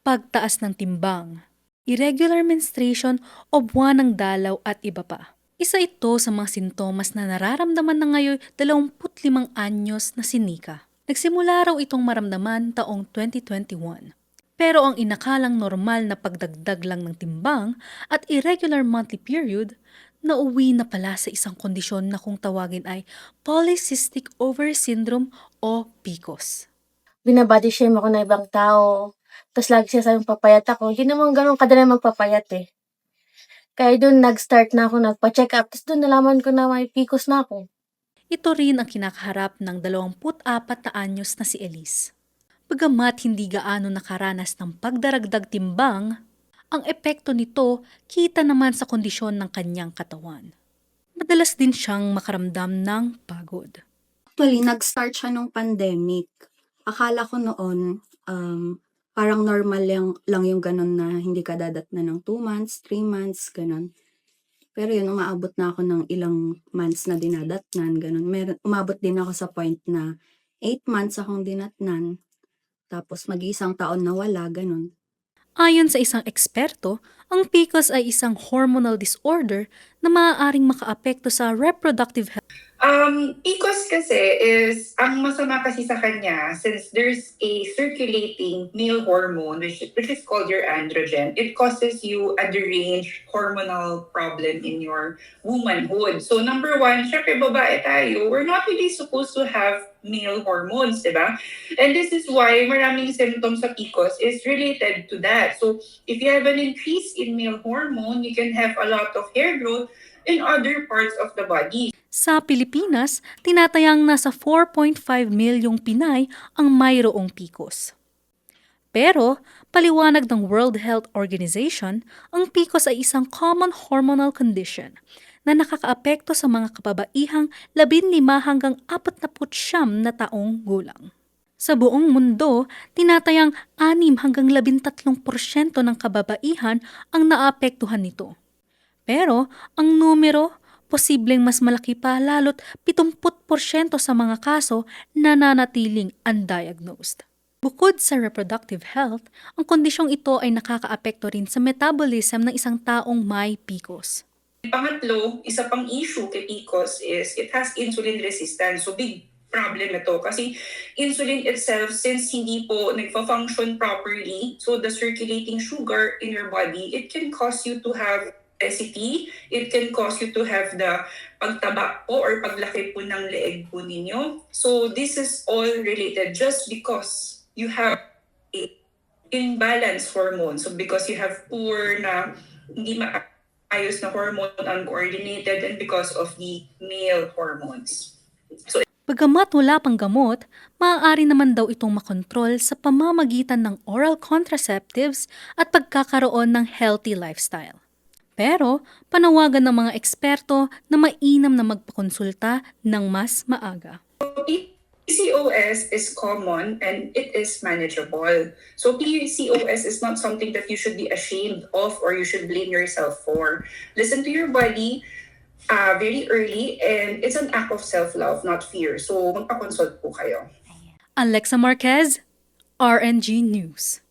pagtaas ng timbang, irregular menstruation o buwan ng dalaw at iba pa. Isa ito sa mga sintomas na nararamdaman na ngayon 25 anyos na si Nika. Nagsimula raw itong maramdaman taong 2021. Pero ang inakalang normal na pagdagdag lang ng timbang at irregular monthly period, nauwi na pala sa isang kondisyon na kung tawagin ay Polycystic Ovary Syndrome o PCOS. Binabody shame ako ng ibang tao. Tapos lagi siya sabing papayat ako. Hindi naman ganun kadali magpapayat eh. Kaya doon nag-start na ako nagpa-check up. Tapos doon nalaman ko na may PCOS na ako. Ito rin ang kinakaharap ng 24 na anyos na si Elise. Bagamat hindi gaano nakaranas ng pagdaragdag timbang, ang epekto nito kita naman sa kondisyon ng kanyang katawan. Madalas din siyang makaramdam ng pagod. Actually, nag-start siya nung pandemic. Akala ko noon, parang normal lang yung ganun na hindi ka dadatnan ng 2 months, 3 months, ganun. Pero yun, umaabot na ako ng ilang months na dinadatnan, ganun. Umabot din ako sa point na 8 months akong dinatnan. Tapos mag-iisang taon na wala, ganun. Ayon sa isang eksperto, ang PCOS ay isang hormonal disorder na maaaring makaapekto sa reproductive health. PCOS kasi is, ang masama kasi sa kanya, since there's a circulating male hormone, which is called your androgen, it causes you a deranged hormonal problem in your womanhood. So number one, syempre babae tayo, we're not really supposed to have male hormones, di ba? And this is why maraming symptoms sa PCOS is related to that. So if you have an increase in male hormone, you can have a lot of hair growth in other parts of the body. Sa Pilipinas, tinatayang nasa 4.5 milyong Pinay ang mayroong PCOS. Pero, paliwanag ng World Health Organization, ang PCOS ay isang common hormonal condition na nakakaapekto sa mga kababaihang 15 hanggang 49 na taong gulang. Sa buong mundo, tinatayang 6 hanggang 13% ng kababaihan ang naapektuhan nito. Pero, ang numero, posibleng mas malaki pa lalo't 70% sa mga kaso nananatiling undiagnosed. Bukod sa reproductive health, ang kondisyong ito ay nakakaapekto rin sa metabolism ng isang taong may PCOS. Pangatlo, isa pang issue kay PCOS is it has insulin resistance. So big problem ito kasi insulin itself, since hindi po nagfa-function properly, so the circulating sugar in your body, it can cause you to have obesity, it can cause you to have the pagtaba po or paglaki po ng leeg po ninyo. So this is all related just because you have a imbalance hormone. So because you have poor na hindi maayos na hormone, uncoordinated, and because of the male hormones. So Bagamat wala pang gamot, maaari naman daw itong makontrol sa pamamagitan ng oral contraceptives at pagkakaroon ng healthy lifestyle. Pero, panawagan ng mga eksperto na mainam na magpakonsulta ng mas maaga. PCOS is common and it is manageable. So PCOS is not something that you should be ashamed of or you should blame yourself for. Listen to your body very early, and it's an act of self-love, not fear. So magpa-consult po kayo. Alexa Marquez, RNG News.